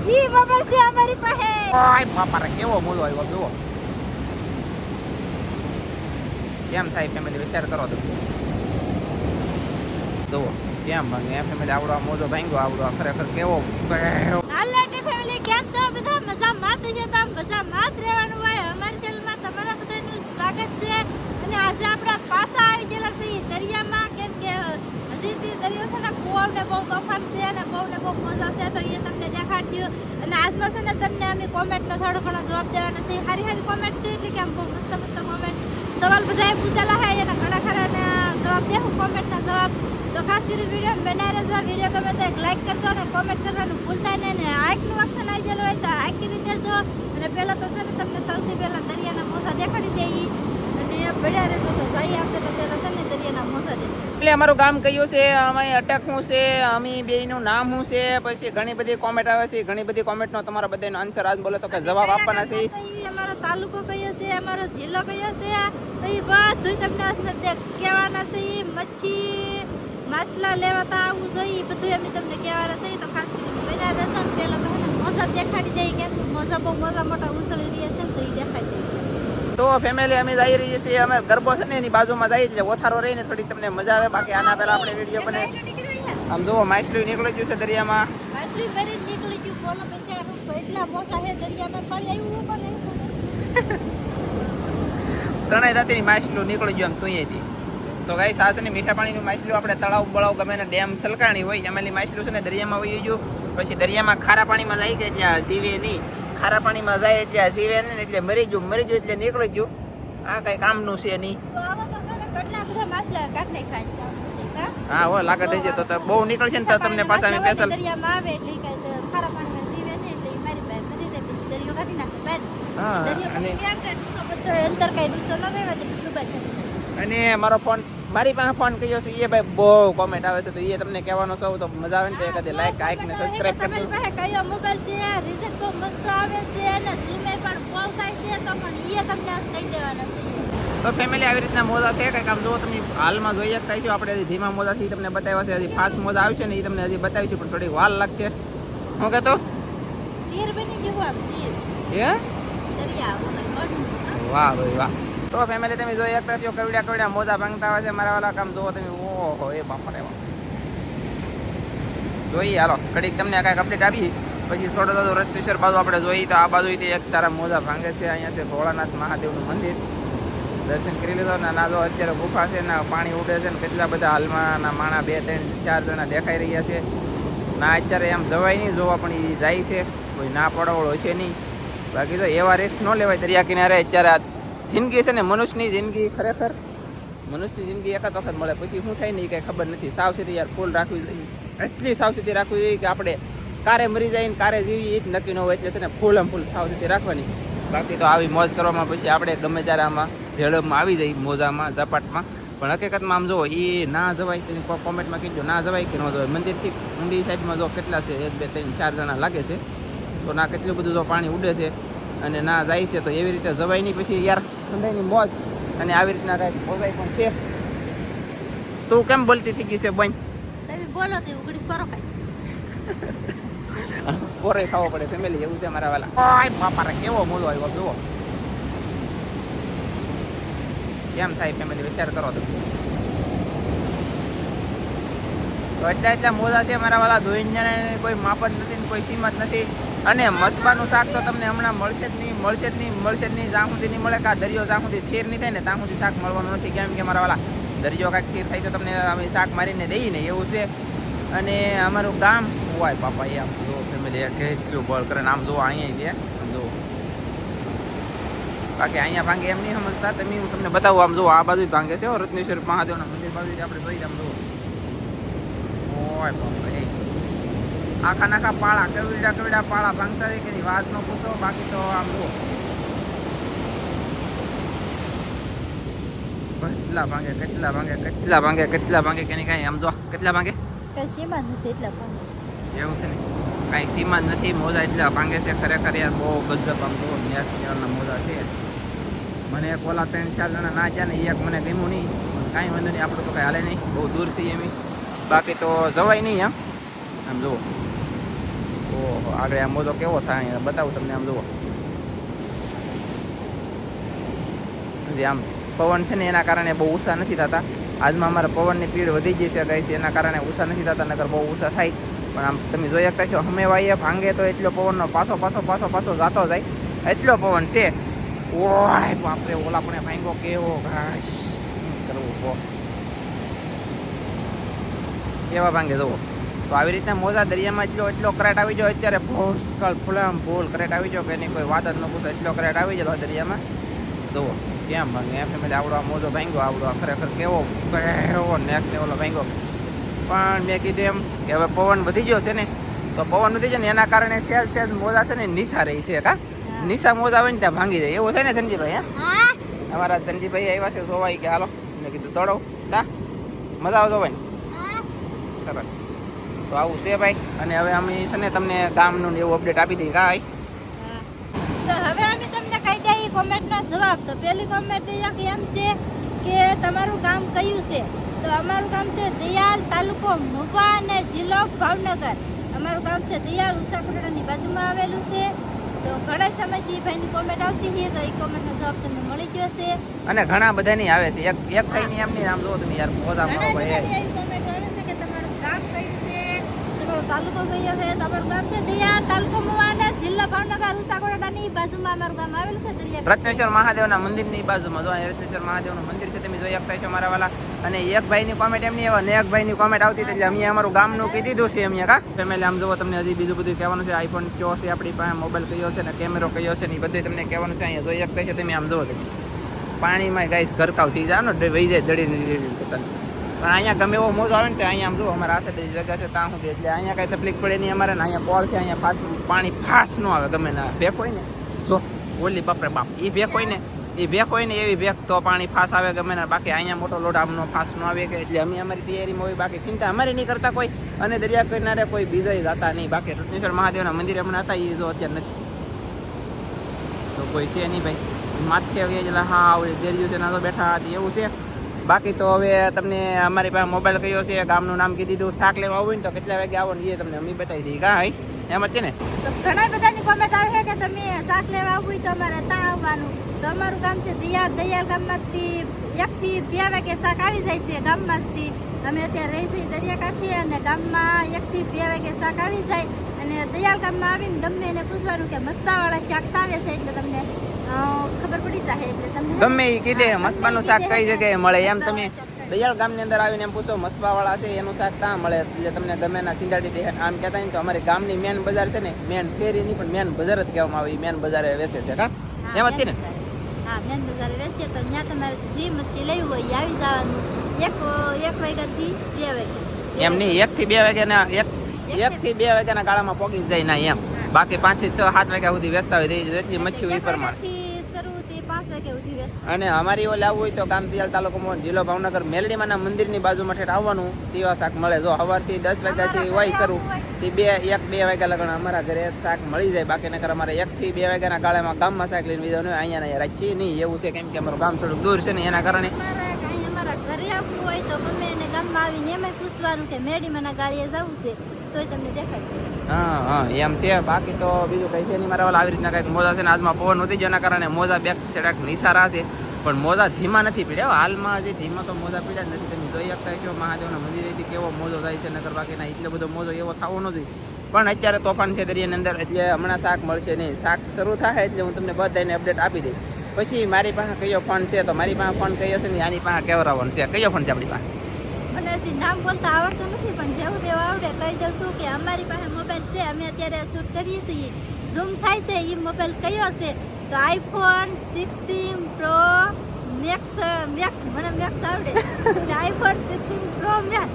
ઈ બાબા છે અમારી પાસે. ઓય બાપા રે કેવો મોજો આવ્યો જુઓ. કેમ થાય ફેમિલી વિચાર કરો તો જુઓ કેમ ભાંગે ફેમિલી આવડો મોજો ભાંગ્યો આવડો ખરેખર કેવો હાલો ફેમિલી કેમ છો બધા મજામાં જ છો તમે મજામાં જ રહેવાનું હોય અમારી ચેનલમાં તમારા બધાનું સ્વાગત છે અને આજે આપણે પાછા આવી ગયેલા છીએ દરિયામાં કેમ કે હજી દરિયો છે ને બહુ તોફાન છે અને બહુ મજા છે તો એ તમને દેખાડ્યું અને આજમાં છે ને તમને અમે કોમેન્ટનો થોડો ઘણો જવાબ દેવાનો છે સારી કોમેન્ટ છે એટલે કે આમ બહુ મસ્ત કોમેન્ટ સવાલ બધાએ પૂછેલા છે એના ઘણા ખરા જવાબ દેવું કોમેન્ટના જવાબ તો ખાસ કરી વિડીયો બનાવી રહેજો વિડીયો ગમે તો એક લાઈક કરજો અને કોમેન્ટ કરવાનું ભૂલતા નહીં ને આઈકનું ઓપ્શન આવી ગયેલું હોય તો આઈક કરી દેજો અને પહેલાં તો છે ને તમને સૌથી પહેલાં દરિયાના મોજા દેખાડી દે અને ભેળ્યા રહેજો તો જઈ આવશે તો પહેલાં છે ને દરિયાના મોજા દે એટલે અમારું ગામ કયું છે અમે અટક શું છે અમે બેયનું નામ શું છે પછી ઘણી બધી કોમેન્ટ આવે છે ઘણી બધી કોમેન્ટનો તમારા બધાનો આન્સર આજ બોલે તો કે જવાબ આપવાના છે અમારો તાલુકો કયો છે અમારો જિલ્લો કયો છે તો એ બધું તમને કહેવાના છે મચ્છી માછલા લેવાતા આવવું જોઈએ બધું અમે તમને કહેવાના છે તો ખાસ કરીને બના દેશો પહેલાં તો મોજા દેખાડી જાય કેમ મોજા બહુ મોટા ઉછળી રહ્યા છે ને તો એ દેખાડી જાય તો ફેમિલી અમે જઈ રહીએ છીએ અમે ગરબો છે ને એની બાજુમાં જઈએ એટલે ઓથારો રહીને થોડીક તમને મજા આવે બાકી આના પહેલા આપણે વિડીયો બને આમ જુઓ માછલી નીકળી ગયું છે દરિયામાં માછલી ભરી નીકળી ગયું બોલો બચારું એટલા મોટા છે દરિયામાં પાણી આવ્યું પણ ત્રણેય જાતિની માછલીઓ નીકળી ગયું આમ તુંયેથી તો ગાઈસ આ છે ને મીઠા પાણીનું માછલીઓ આપણે તળાવ બળાવ ગમે ને ડેમ સલકાણી હોય એમાંની માછલીઓ છે ને દરિયામાં વહી ગયું પછી દરિયામાં ખારા પાણીમાં જાય કે ત્યાં જીવે નહીં ખારા પાણીમાં જાય એટલે જીવે નહીં એટલે મરી ગયું એટલે નીકળી ગયું આ કઈ કામનું છે નહીં હા હો લાગે થઈ જાય તો બહુ નીકળશે ને તો તમને પાછા અમે સ્પેશિયલ અને મારો ફોન મારી પાસે ફોન કર્યો છે એ ભાઈ બહુ કોમેન્ટ આવે છે તો એ તમને કહેવાનો સૌ તો મજા આવે ને તો કદી લાઈક ને સબસ્ક્રાઇબ કરી દો કયો મોબાઈલ છે રિઝલ્ટ બહુ મસ્ત આવે છે અને જીમે પણ ફોલ થાય છે તો પણ એ તમને કહી દેવાના છે તો ફેમિલી આવી રીતના મોજા છે કંઈક આમ જો તમે હાલમાં જોઈ શકતા છો આપણે હજી ધીમા મોજાથી તમને બતાવ્યા છે હજી ફાસ્ટ મોજા આવશે ને એ તમને હજી બતાવીશું પણ થોડી વાર લાગશે શું કહેતો તીર બની ગયું આમ તીર હે દરિયા વાહ ભાઈ વાહ તો ફેમિલી તમે જોઈ શકતા છો કવડ્યા મોજા ભાંગતા હોય છે મારા વાળા કામ જોવો તમે ઓહો એ બાપા રે જોઈએ હાલો ઘડીક તમને કાંઈક અપડેટ આપી પછી છોડો તો રત્નેશ્વર બાજુ આપણે જોઈએ તો આ બાજુ એક તારા મોજા ભાંગે છે અહીંયા છે ભોળાનાથ મહાદેવનું મંદિર દર્શન કરી લીધો ને ના જો અત્યારે ગુફા છે ને પાણી ઉડે છે ને કેટલા બધા હાલમાં ના માણા 2 3 4 જણા દેખાઈ રહ્યા છે ના અત્યારે એમ જવાય નહીં જોવા પણ એ જાય છે કોઈ ના પડવળ હોય છે નહીં બાકી તો એવા રિસ્ક ન લેવાય દરિયા કિનારે અત્યારે જિંદગી છે ને મનુષ્યની જિંદગી ખરેખર મનુષ્યની જિંદગી એક જ વખત મળે પછી શું થાય નહીં કંઈ ખબર નથી સાવચેતી યાર ફૂલ રાખવી જોઈએ એટલી સાવચેતી રાખવી જોઈએ કે આપણે કારે મરી જાય ને કારે જીવી એ જ નક્કી ન હોય એટલે છે ને ફૂલ સાવચેતી રાખવાની બાકી તો આવી મોજ કરવામાં પછી આપણે ગમે ત્યારે આમાં ભેળમાં આવી જાય મોજામાં ઝપાટમાં પણ હકીકતમાં આમ જો એ ના જવાય તેની કોમેન્ટમાં કીધો ના જવાય કે ન જવાય મંદિરથી ઊંડી સાઈડમાં જો કેટલા છે 1 2 3 4 જણા લાગે છે તો ના કેટલું બધું જો પાણી ઉડે છે અને ના જાય છે તો એવી રીતે જવાય નહીં પછી યાર ઠંડાઈની મોજ અને આવી રીતના કાંઈક મોજાઈ પણ છે તું કેમ બોલતી થઈ ગઈ છે બેન તમે બોલો તે ઉગડી કરો કાઈ કોરે ખાવો પડે ફેમિલી એવું છે મારા વાલા ઓય બાપા રે કેવો મોજો આવ્યો જુઓ કેમ થાય ફેમિલી વિચાર કરો તો એટલા મોજા છે મારા વાલા ધોઈને કોઈ માપ જ નથી ને કોઈ સીમત નથી અને મસબાનું શાક તો તમને હમણાં મળશે જ નહીં જ્યાં સુધી નહીં મળે કે આ દરિયો જ્યાં સુધી થીર નહીં થાય ને ત્યાં સુધી શાક મળવાનું નથી કેમ કે મારા વાલા દરિયો કાંઈક થીર થાય તો તમને અમે શાક મારીને દઈએ ને એવું છે અને અમારું ગામ હોય પાપા એ આમ જો ફેમિલી કેટલું બળ કરે ને આમ જો અહીંયા છે આમ જો બાકી અહીંયા ભાંગે એમ નહીં સમજતા તમે હું તમને બતાવું આમ જો આ બાજુ ભાંગે છે રત્નેશ્વર મહાદેવના મંદિર બાજુ આપણે જોઈએ આમ જો ઓય બાપા એ આખા પાળા કવડા પાળા ભાંગતા રહે કે વાત ન પૂછો બાકી તો આમ જુઓ કેટલા ભાંગે કે નહીં કાંઈ આમ જો કેટલા ભાંગે કઈ સીમા નથી એટલા ભાંગે એવું છે ને કાંઈ સીમા નથી મોજા એટલા ભાંગે છે ખરેખર યાર બહુ ગજબ આમ જુઓ નેશનલના મોજા છે મને એક ઓલા 3 4 જણા ના ગયા ને એક મને ગમ્યું નહીં કાંઈ વાંધો નહીં આપણું તો કાંઈ હાલે નહીં બહુ દૂર છીએ એમ બાકી તો જવાય નહીં આમ જુઓ ઓહો આગળ આ મોજો કેવો થાય અહીંયા બતાવું તમને આમ જુઓ આમ પવન છે ને એના કારણે બહુ ઊંચા નથી થતા આજમાં અમારે પવનની સ્પીડ વધી ગઈ છે ગઈ એના કારણે ઊંચા નથી થતા નકર બહુ ઊંચા થાય પણ આમ તમે જોઈ શકતા છો હમે વાઈએ ભાંગે તો એટલો પવનનો પાછો જાતો જાય એટલો પવન છે ઓય બાપરે ઓલા પણ ભાંગો કેવો ભાઈ કરવું કહો કેવા ભાંગે જુઓ તો આવી રીતના મોજા દરિયામાં એટલો કરેટ આવી જાય અત્યારે ભૂસ્કળ ફૂલામ ફૂલ કરેટ આવી જાય કે એની કોઈ વાત જ ન પૂછો એટલો કરેટ આવી જાય દરિયામાં જુઓ કેમ ભાંગે એમ તમે આવડો આ મોજો ભાંગ્યો આવડો ખરેખર કેવો નેક્સ્ટ લેવલનો ભાંગ્યો પણ મેં કીધું એમ કે હવે પવન વધી ગયો છે ને તો પવન વધી ગયો ને એના કારણે સહેજ મોજા છે ને નિશા રહી છે કા નિશા મોજા આવે ને ત્યાં ભાંગી જાય એવું છે ને ધનજીભાઈ હા અમારા ધનજીભાઈ આવ્યા છે જોવાય કે હાલો મેં કીધું દોડો તા મજા આવે જોવાય સરસ તો આવું છે ભાઈ અને હવે અમે છે ને તમને ગામનું એવું અપડેટ આપી દઈએ કાંઈ તો હવે અમે તમને કહી દઈએ કોમેન્ટનો જવાબ તો પહેલી કોમેન્ટ એક એમ છે કે તમારું ગામ કયું છે તો અમારું ગામ છે દિયાલ તાલુકો મુવા અને જિલ્લો ભાવનગર અમારું ગામ છે દિયાલ ઉષાકોટડાની બાજુમાં આવેલું છે તો ઘણા સમયથી ભાઈની કોમેન્ટ આવતી હતી તો એ કોમેન્ટનો જવાબ તમને મળી ગયો છે અને ઘણા બધાની આવે છે એક ભાઈની એમની આમ જોવો તમે યાર મોજા મારો ભાઈ કોમેન્ટ આવે છે કે તમારું ગામ કયું છે તમારો તાલુકો કયો છે તમારું ગામ છે દિયાલ તાલુકો મુવા અને જિલ્લો ભાવનગર ઉષાકોટડાની બાજુમાં અમારું ગામ આવેલું છે દરિયા રત્નેશ્વર મહાદેવના મંદિરની બાજુમાં જો રત્નેશ્વર મહાદેવનું મંદિર છે તમે જોઈ શકતા છો મારા વાલા અને એક ભાઈની કોમેન્ટ એમની એવા ને એક ભાઈની કોમેન્ટ આવતી હતી એટલે અમે અમારું ગામનું કીધી દીધું છે એમ કા ફેમિલી આમ જોવો તમને હજી બીજું બધું કહેવાનું છે આઈફોન કયો છે આપણી પાસે મોબાઈલ કયો છે ને કેમેરો કયો છે ને એ બધું તમને કહેવાનું છે અહીંયા જોઈ શકતા છો તમે આમ જોવો તમે પાણીમાં ગાઈસ ગરકાવ થઈ જાય ને વહી જાય દડી પણ અહીંયા ગમે એવો મોજો આવે ને તો અહીંયા આમ જો અમારા આસે જગ્યા છે ત્યાં સુધી એટલે અહીંયા કાંઈ તકલીફ પડે નહીં અમારે ને અહીંયા કોળ છે અહીંયા ફાસ પાણી ફાસ ન આવે ગમે ના ભેખ હોય ને જો ઓલી બાપરે બાપ એ ભેખ હોય ને એવી ભેખ તો પાણી ફાસ આવે ગમે ને બાકી અહીંયા મોટો લોટ આમનો ફાસ ન આવે કે એટલે અમે અમારી તૈયારીમાં હોય બાકી ચિંતા અમારે નહીં કરતા કોઈ અને દરિયા કિનારે કોઈ બીજા જતા નહીં બાકી રત્નેશ્વર મહાદેવના મંદિરે હમણાં હતા એ જો અત્યારે નથી તો કોઈ છે નહીં ભાઈ માથે આવી એટલે હા દરિયો છે ના તો બેઠા હતી એવું છે બાકી તો હવે તમને અમારી પાસે મોબાઈલ કયો છે ગામનું નામ કીધી દીધું શાક લેવા આવું ને તો કેટલા વાગે આવો ને એ તમને અમે બતાવી દઈએ કા ભાઈ એમ જ છે ને તો ઘણા બધાની કોમેન્ટ આવે છે કે તમે શાક લેવા આવવું હોય તો અમારે ત્યાં આવવાનું તો અમારું ગામ છે દયાલ ગામમાંથી 1 થી 2 વાગે શાક આવી જાય છે ગામમાંથી અમે અત્યારે રહી છીએ દરિયાકાંઠે અને ગામમાં 1 થી 2 વાગે શાક આવી જાય અને દયાલ ગામમાં આવીને ગમે એને પૂછવાનું કે મસ્બાવાળા શાક આવે છે એટલે તમને ખબર પડી જાય એટલે તમને ગમે એ કીધે મસ્બાનું શાક કઈ જગ્યાએ મળે એમ તમે દયાળ ગામની અંદર આવીને એમ પૂછો મસ્બાવાળા છે એનું શાક ક્યાં મળે એટલે તમને ગમે ના સિંધાડી દે આમ કહેતા ને તો અમારી ગામની મેન બજાર છે ને મેન ફેરી નહીં પણ મેન બજાર જ કહેવામાં આવે મેન બજારે વેચે છે કા એમ જ ને હા મેન બજારે વેચે તો ત્યાં તમારે જે મચ્છી લેવી હોય આવી જવાનું 1 વાગ્યાથી 2 વાગે એમ નહીં 1 થી 2 વાગ્યાના 1 થી 2 વાગ્યાના ગાળામાં પોગી જાય ના એમ બાકી 5 થી 6 7 વાગ્યા સુધી વેચતા હોય જેટલી મચ્છી હોય પ્રમાણે અને અમારી ઓલે આવવું હોય તો ગામ દિયાલ તાલુકામાં જિલ્લો ભાવનગર મેલડીમાના મંદિરની બાજુમાં ઠેઠ આવવાનું તેવા શાક મળે જો સવારથી 10 વાગ્યાથી હોય શરૂ તે 1-2 વાગ્યા લગન અમારા ઘરે શાક મળી જાય બાકી નકર અમારે 1 થી 2 વાગ્યાના ગાળામાં ગામમાં શાક લઈને બીજા અહીંયા રાખીએ નહીં એવું છે કેમ કે અમારું ગામ થોડુંક દૂર છે ને એના કારણે અમારા ઘરે આવવું હોય તો ગમે એને ગામમાં આવીને એમ પૂછવાનું કે મેડીમાના ગાડીએ જવું છે તોય તમને દેખાય હા એમ છે બાકી તો બીજું કઈ છે નહીં મારા વાળા આવી રીતના કંઈક મોજા છે ને આજમાં પવન વધી ગયો એના કારણે મોજા બેક છેડાક નિસારા છે પણ મોજા ધીમા નથી પીડ્યા હાલમાં જે ધીમા તો મોજા પીડ્યા જ નથી તમે જોઈ શકતા છો મહાદેવના મંદિરેથી કેવો મોજો જાય છે નગર બાકીના એટલો બધો મોજો એવો થવો ન જોઈએ પણ અત્યારે તોફાન છે દરિયાની અંદર એટલે હમણાં શાક મળશે નહીં શાક શરૂ થાય એટલે હું તમને બધાને અપડેટ આપી દઈશ પછી મારી પાસે કયો ફોન છે તો મારી પાસે ફોન કયો છે ને આની પાસે કેવરાવન છે કયો ફોન છે આપણી પાસે મને હજી નામ બોલતા આવડતું નથી પણ જેવું તેવું આવડે કહી દઉં છું કે અમારી પાસે મોબાઈલ છે અમે અત્યારે શૂટ કરીએ છીએ ઝૂમ થાય છે એ મોબાઈલ કયો છે તો આઈફોન 16 પ્રો મેક્સ મને મેક્સ આવડે આઈફોન 16 પ્રો મેક્સ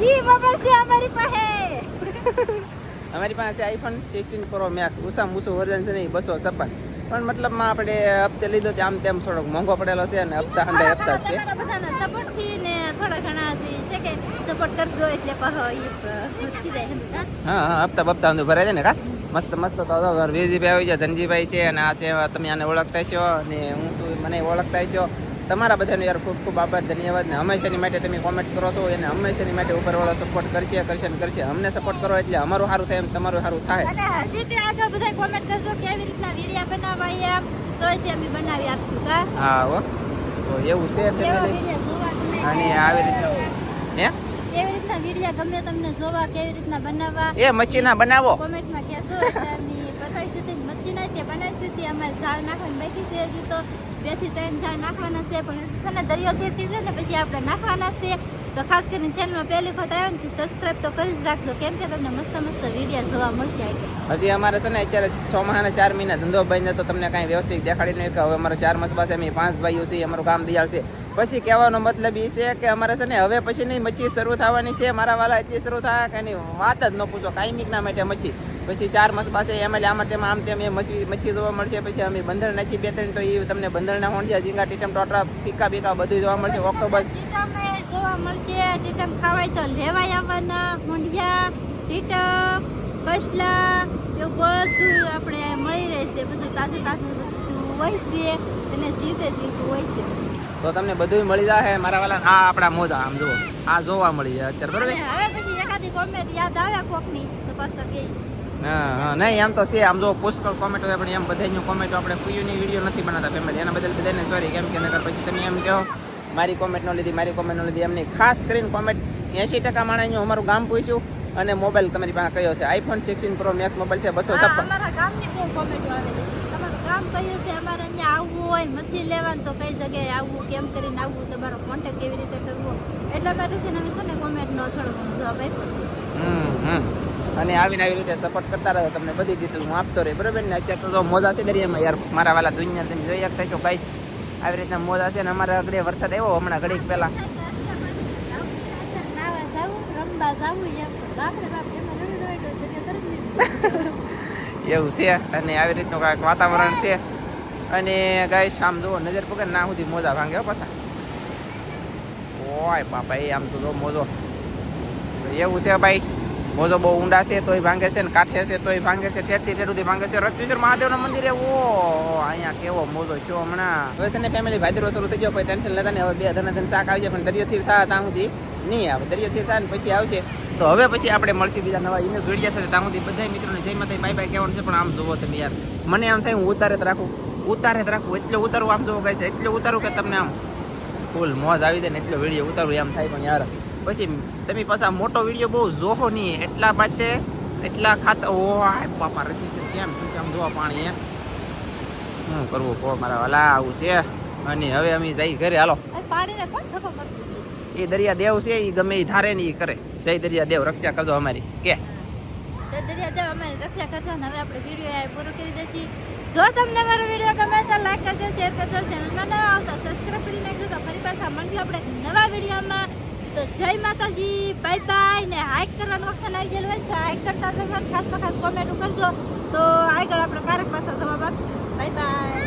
ઈ મોબાઈલ છે અમારી પાસે આઈફોન 16 પ્રો મેક્સ ઓછામાં ઓછું વર્ઝન છે ને 256 પણ મતલબમાં આપણે હપ્તે લીધો આમ તેમ થોડોક મોંઘો પડેલો છે અને હપ્તા છે બધાના સપોર્ટથી ને થોડા ઘણા છે કે સપોર્ટ કરજો એટલે હા હપ્તા ભરાય છે ને કા મસ્ત તો વેજીભાઈ આવી જાય ધનજીભાઈ છે અને આ છે તમે આને ઓળખતા છો અને હું શું મને ઓળખતા છો તમારા બધાનો યાર ખૂબ ખૂબ આભાર, ધન્યવાદ. ને હંમેશાની માટે તમે કોમેન્ટ કરો છો એને હંમેશાની માટે ઉપરવાળો સપોર્ટ કરશે. અમને સપોર્ટ કરો એટલે અમારું સારું થાય એમ તમારું સારું થાય. અને હજી તે આગળ બધા કોમેન્ટ કરજો કેવી રીતના વિડીયો બનાવવા એમ, તોય તે અમે બનાવી આપશું કા. હા હો, તો એવું છે કેવો ફેમિલી. વિડીયો જોવા ગમે, અને આવી રીતના હે કેવી રીતના વિડીયો ગમે તમને જોવા, કેવી રીતના બનાવવા એ મચ્છીના બનાવો. કોમેન્ટમાં કહેજો એટલે અમે બતાવી સુધી મચ્છી નહીં તે બનાવી સુધી અમારે ઝાડ નાખવાની બાકી છે. હજી તો 2 થી 3 ઝાડ નાખવાના છે, પણ હજી છે ને દરિયો તીરથી છે ને પછી આપણે નાખવાના છે. તો ખાસ કરીને ચેનલમાં પહેલી વખત આવ્યો ને સબસ્ક્રાઇબ તો કરી જ રાખજો, કેમ કે તમને મસ્ત મસ્ત વિડીયો જોવા મળશે. હજી અમારે છે ને અત્યારે 6 મહિના 4 મહિના ધંધો ભાઈને તો તમને કાંઈ વ્યવસ્થિત દેખાડી નહીં કે હવે અમારે 4 માસ પાસે અમે 5 ભાઈઓ છીએ, અમારું ગામ દિયાળ છે. પછી કહેવાનો મતલબ એ છે કે અમારે છે ને હવે પછી નહીં મચ્છી શરૂ થવાની છે મારા વાલા, એટલી શરૂ થાય કે એની વાત જ ન પૂછો. કાયમિકના માટે મચ્છી પછી 4 માસ પાસે એમ આમાં તેમાં આમ તેમ એ મચ્છી જોવા મળશે. પછી અમે બંદર નાખી 2-3 તો એ તમને બંદરના હોંડિયા ઝીંગા ટીટમ ટોટરા સિક્કા બીકા બધું જોવા મળશે. ઓક્ટોબર જોવા મળશે, ટીટમ ખાવાય તો લેવાય આવવાના, મુંડિયા ટીટમ કસલા એવું બધું આપણે મળી રહેશે. બધું તાજું તાજું હોય છે અને જીવતું હોય છે. તો તમને બધું મળી જાય મારા વાલા. આ આપણા મોજા આમ જુઓ, આ જોવા મળી જાય અત્યારે બરોબર. હવે પછી એકાદી કોમેન્ટ યાદ આવે કોકની તો પાછા કે હા નહીં એમ તો છે. આમ જો પુષ્કળ કોમેન્ટ હોય પણ એમ બધાની કોમેન્ટો આપણે કોઈની વિડીયો નથી બનાવતા ફેમિલી, એના બદલ બધાને સોરી. કેમ કે નકર પછી તમે એમ કહો મારી કોમેન્ટ ન લીધી એમની. ખાસ કરીને કોમેન્ટ 80% માણસનું અમારું ગામ પૂછ્યું અને મોબાઈલ તમારી પાસે કયો છે. આઈફોન 16 પ્રો મેક્સ મોબાઈલ છે 256. અમારા ગામની બહુ કોમેન્ટો આવે છે. તમારું ગામ કયું છે, અમારે અહીંયા આવવું હોય મચ્છી લેવાનું તો કઈ જગ્યાએ આવવું, કેમ કરીને આવવું, તમારો કોન્ટેક્ટ કેવી રીતે કરવો, એટલા માટેથી અમે છે ને કોમેન્ટનો થોડો ઘણો જવાબ આપ્યો. અને આવીને આવી રીતે સપોર્ટ કરતા રહો, તમને બધી ડિટેલ હું આપતો રહી બરોબર ને. અત્યારે તો મોજા છે દરિયામાં યાર મારા વાલા દુનિયા તમે જોઈ શકતા છો ગાઈસ. આવી રીતના મોજા છે ને અમારા આગળ વરસાદ આવ્યો હમણાં ઘડીક પહેલા. એવું છે અને આવી રીતનું કાંઈક વાતાવરણ છે. અને ગાઈસ આમ જુઓ નજર પકડ ના સુધી મોજા ભાંગે પાછા. ઓય બાપા એ આમ તો જો મોજો એવું છે ભાઈ. મોજો બહુ ઊંડા છે તોય ભાંગે છે ને કાંઠે છે તોય ભાંગે છે, ઠેરથી ઠેર સુધી ભાંગે છે. રત્નેશ્વર મહાદેવના મંદિરે ઓ અહીંયા કેવો મોજો છો હમણાં. હવે છે ને ફેમિલી ભાદરવો શરૂ થઈ ગયો, કોઈ ટેન્શન લેતા ને. હવે 2 ધનાધન શાક આવી જાય પણ દરિયો થીર થાય ત્યાં સુધી નહીં આવે. દરિયો થીર થાય ને પછી આવશે તો હવે પછી આપણે મળશું બીજા નવા એને વિડીયો સાથે. ત્યાં સુધી બધા મિત્રોને જય માતા બાય બાય કહેવાનું છે. પણ આમ જોવો તમે યાર, મને આમ થાય હું ઉતારે જ રાખું એટલે ઉતારું. આમ જોવો ગાય છે એટલે ઉતારું કે તમને આમ ફૂલ મોજ આવી જાય ને એટલો વિડીયો ઉતારું એમ થાય. પણ યાર પછી તમે પાછા મોટો વિડીયો બહુ જોહો નહીં એટલા માટે એટલા ખાતા. ઓ બાપા રચી કેમ શું આમ જોવા પાણી એમ શું કરવું કહો મારા વાલા. આવું છે અને હવે અમે જઈ ઘરે. હાલો પાણીને કોણ થકો મળતું એ દરિયા દેવ છે એ ગમે એ ધારે ને એ કરે. જય દરિયા દેવ રક્ષા કરજો અમારી કે દરિયા દેવ અમારી રક્ષા કરજો. હવે આપણે વિડીયો પૂરો કરી દઈશું. જો તમને મારો વિડીયો ગમે તો લાઈક કરજો, શેર કરજો, ચેનલમાં નવા આવતા સબસ્ક્રાઇબ કરી નાખજો. તો ફરી પાછા મળીશું આપણે નવા વિડીયોમાં. તો જય માતાજી, બાય બાય. ને હાઈક કરવાનું ઓપ્શન આવી ગયેલું હોય તો હાઈક કરતા જજો, ખાસ કોમેન્ટ કરજો તો આગળ આપણે કારક પાછા જવાબ આપીશું. Bye bye.